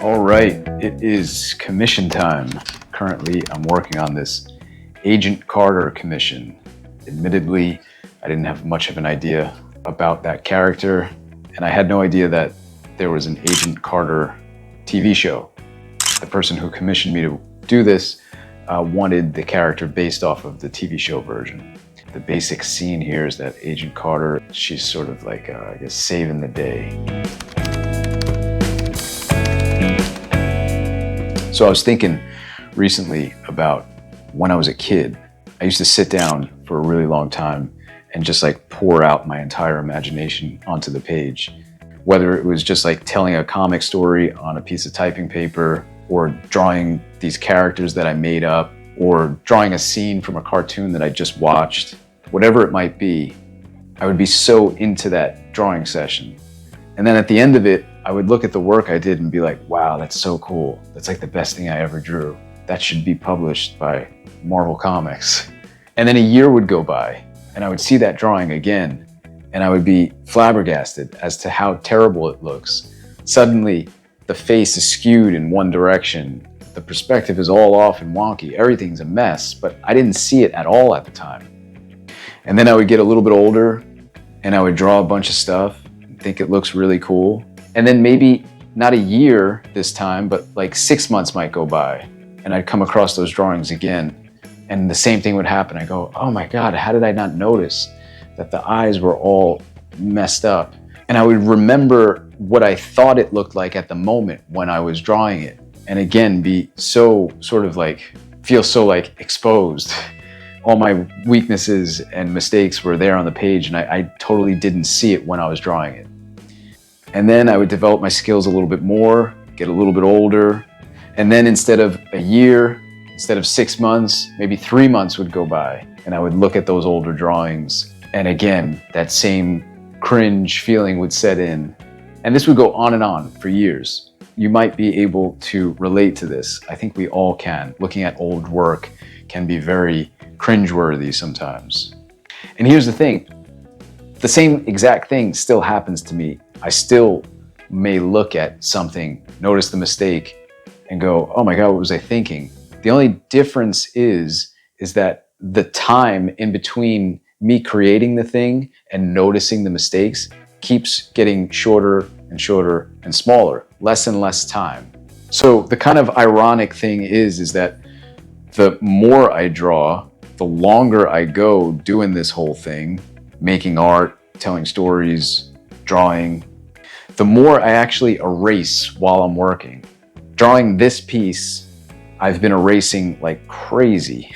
All right, it is commission time. Currently, I'm working on this Agent Carter commission. Admittedly, I didn't have much of an idea about that character, and I had no idea that there was an Agent Carter TV show. The person who commissioned me to do this wanted the character based off of the TV show version. The basic scene here is that Agent Carter, she's sort of like, I guess, saving the day. So I was thinking recently about when I was a kid. I used to sit down for a really long time and just like pour out my entire imagination onto the page. Whether it was just like telling a comic story on a piece of typing paper, or drawing these characters that I made up, or drawing a scene from a cartoon that I just watched, whatever it might be, I would be so into that drawing session. And then at the end of it, I would look at the work I did and be like, wow, that's so cool. That's like the best thing I ever drew. That should be published by Marvel Comics. And then a year would go by and I would see that drawing again and I would be flabbergasted as to how terrible it looks. Suddenly, the face is skewed in one direction. The perspective is all off and wonky. Everything's a mess, but I didn't see it at all at the time. And then I would get a little bit older and I would draw a bunch of stuff and think it looks really cool. And then maybe not a year this time, but like 6 months might go by and I'd come across those drawings again and the same thing would happen. I go, oh my God, how did I not notice that the eyes were all messed up? And I would remember what I thought it looked like at the moment when I was drawing it. And again, be so sort of like, feel so like exposed. All my weaknesses and mistakes were there on the page and I totally didn't see it when I was drawing it. And then I would develop my skills a little bit more, get a little bit older. And then instead of a year, instead of 6 months, maybe 3 months would go by. And I would look at those older drawings. And again, that same cringe feeling would set in. And this would go on for years. You might be able to relate to this. I think we all can. Looking at old work can be very cringeworthy sometimes. And here's the thing. The same exact thing still happens to me. I still may look at something, notice the mistake, and go, oh my God, what was I thinking? The only difference is that the time in between me creating the thing and noticing the mistakes keeps getting shorter and shorter and smaller, less and less time. So the kind of ironic thing is that the more I draw, the longer I go doing this whole thing, making art, telling stories, drawing, the more I actually erase while I'm working. Drawing this piece, I've been erasing like crazy,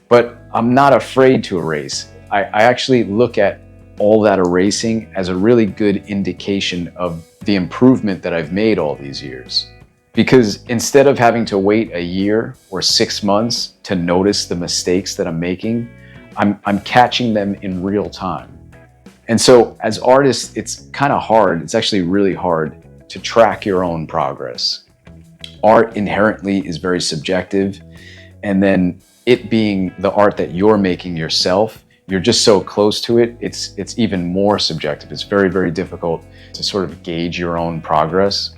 but I'm not afraid to erase. I actually look at all that erasing as a really good indication of the improvement that I've made all these years. Because instead of having to wait a year or 6 months to notice the mistakes that I'm making, I'm catching them in real time. And so as artists, it's kind of hard. It's actually really hard to track your own progress. Art inherently is very subjective. And then it being the art that you're making yourself, you're just so close to it, it's even more subjective. It's very, very difficult to sort of gauge your own progress.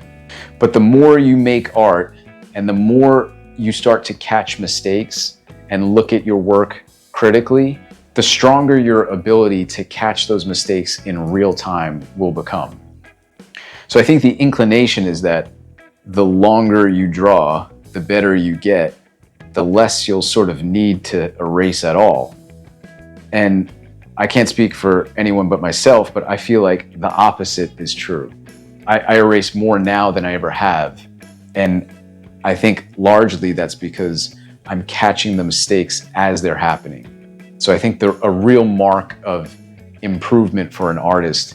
But the more you make art and the more you start to catch mistakes and look at your work critically, the stronger your ability to catch those mistakes in real time will become. So I think the inclination is that the longer you draw, the better you get, the less you'll sort of need to erase at all. And I can't speak for anyone but myself, but I feel like the opposite is true. I erase more now than I ever have. And I think largely that's because I'm catching the mistakes as they're happening. So I think a real mark of improvement for an artist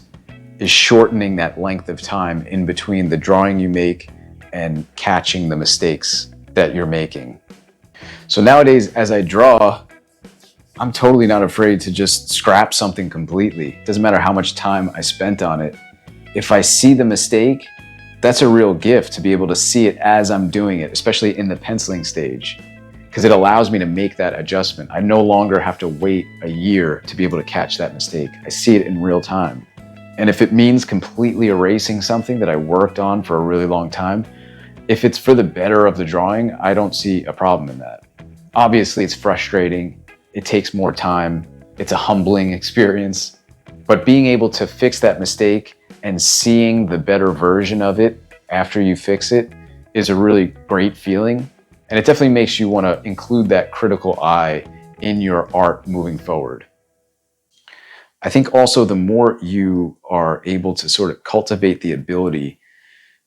is shortening that length of time in between the drawing you make and catching the mistakes that you're making. So nowadays, as I draw, I'm totally not afraid to just scrap something completely. It doesn't matter how much time I spent on it. If I see the mistake, that's a real gift to be able to see it as I'm doing it, especially in the penciling stage. because it allows me to make that adjustment. I no longer have to wait a year to be able to catch that mistake. I see it in real time. And if it means completely erasing something that I worked on for a really long time, if it's for the better of the drawing, I don't see a problem in that. Obviously, it's frustrating. It takes more time. It's a humbling experience. But being able to fix that mistake and seeing the better version of it after you fix it is a really great feeling. And it definitely makes you want to include that critical eye in your art moving forward. I think also the more you are able to sort of cultivate the ability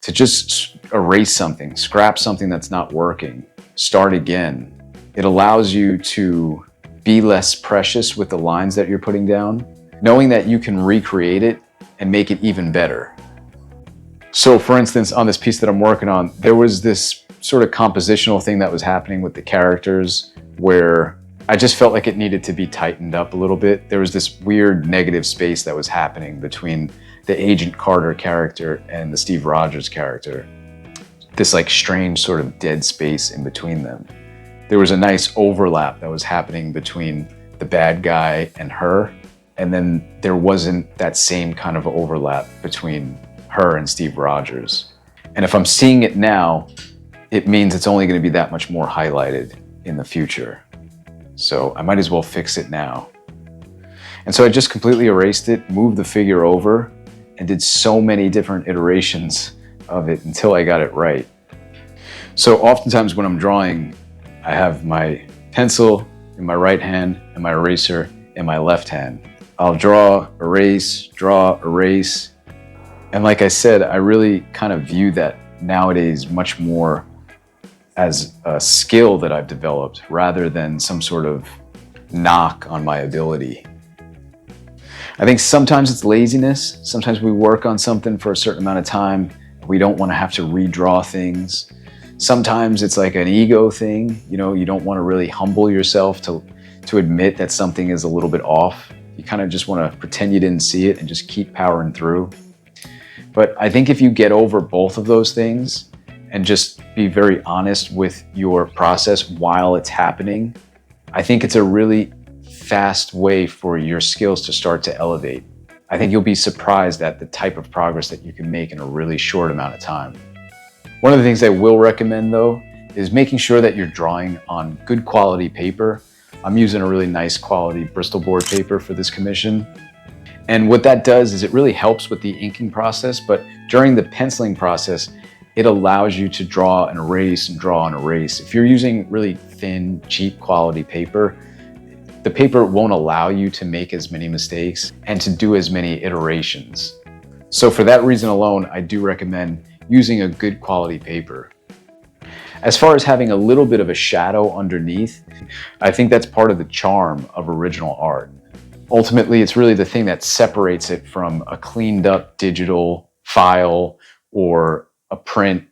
to just erase something, scrap something that's not working, start again, it allows you to be less precious with the lines that you're putting down, knowing that you can recreate it and make it even better. So for instance, on this piece that I'm working on, there was this sort of compositional thing that was happening with the characters where I just felt like it needed to be tightened up a little bit. There was this weird negative space that was happening between the Agent Carter character and the Steve Rogers character. This like strange sort of dead space in between them. There was a nice overlap that was happening between the bad guy and her, and then there wasn't that same kind of overlap between her and Steve Rogers. And if I'm seeing it now, it means it's only going to be that much more highlighted in the future. So I might as well fix it now. And so I just completely erased it, moved the figure over, and did so many different iterations of it until I got it right. So oftentimes when I'm drawing, I have my pencil in my right hand and my eraser in my left hand. I'll draw, erase, and like I said, I really kind of view that nowadays much more as a skill that I've developed rather than some sort of knock on my ability. I think sometimes it's laziness. Sometimes we work on something for a certain amount of time. We don't want to have to redraw things. Sometimes it's like an ego thing. You know, you don't want to really humble yourself to admit that something is a little bit off. You kind of just want to pretend you didn't see it and just keep powering through. But I think if you get over both of those things and just be very honest with your process while it's happening, I think it's a really fast way for your skills to start to elevate. I think you'll be surprised at the type of progress that you can make in a really short amount of time. One of the things I will recommend though is making sure that you're drawing on good quality paper. I'm using a really nice quality Bristol board paper for this commission. And what that does is it really helps with the inking process, but during the penciling process, it allows you to draw and erase and draw and erase. If you're using really thin, cheap quality paper, the paper won't allow you to make as many mistakes and to do as many iterations. So for that reason alone, I do recommend using a good quality paper. As far as having a little bit of a shadow underneath, I think that's part of the charm of original art. Ultimately, it's really the thing that separates it from a cleaned up digital file or a print.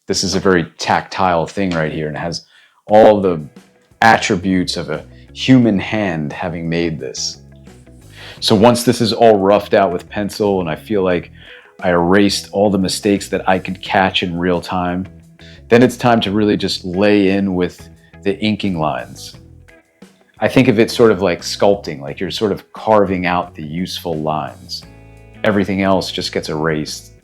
This is a very tactile thing right here and it has all the attributes of a human hand having made this. So once this is all roughed out with pencil and I feel like I erased all the mistakes that I could catch in real time, then it's time to really just lay in with the inking lines. I think of it sort of like sculpting, like you're sort of carving out the useful lines. Everything else just gets erased.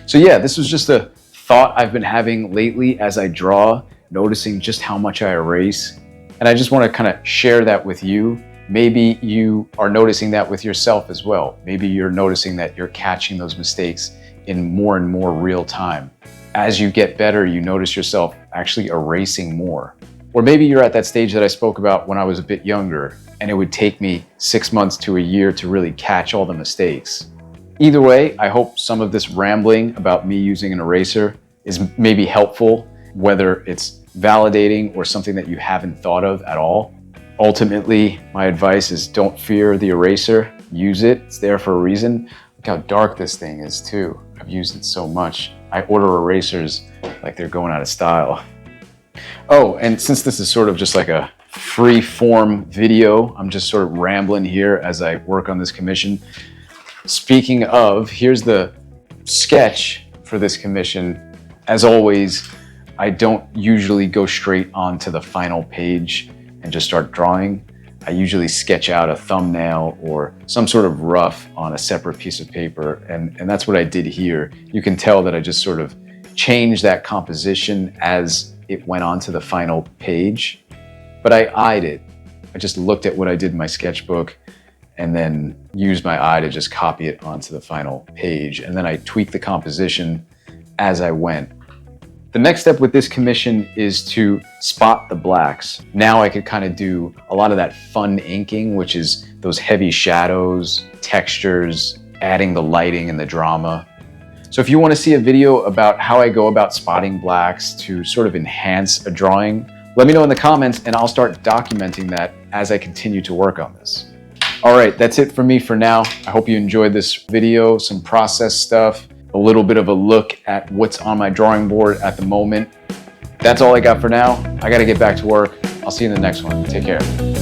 So yeah, this was just a thought I've been having lately as I draw, noticing just how much I erase. And I just want to kind of share that with you. Maybe you are noticing that with yourself as well. Maybe you're noticing that you're catching those mistakes in more and more real time. As you get better, you notice yourself actually erasing more. Or maybe you're at that stage that I spoke about when I was a bit younger, and it would take me 6 months to a year to really catch all the mistakes. Either way, I hope some of this rambling about me using an eraser is maybe helpful, whether it's validating or something that you haven't thought of at all. Ultimately, my advice is don't fear the eraser, use it, it's there for a reason. Look how dark this thing is too. I've used it so much. I order erasers like they're going out of style. Oh, and since this is sort of just like a free form video, I'm just sort of rambling here as I work on this commission. Speaking of, here's the sketch for this commission. As always, I don't usually go straight onto the final page and just start drawing. I usually sketch out a thumbnail or some sort of rough on a separate piece of paper, and that's what I did here. You can tell that I just sort of changed that composition as it went onto the final page, but I eyed it. I just looked at what I did in my sketchbook and then used my eye to just copy it onto the final page, and then I tweaked the composition as I went. The next step with this commission is to spot the blacks. Now I could kind of do a lot of that fun inking, which is those heavy shadows, textures, adding the lighting and the drama. So if you want to see a video about how I go about spotting blacks to sort of enhance a drawing, let me know in the comments and I'll start documenting that as I continue to work on this. All right, that's it for me for now. I hope you enjoyed this video, some process stuff, a little bit of a look at what's on my drawing board at the moment. That's all I got for now. I got to get back to work. I'll see you in the next one. Take care.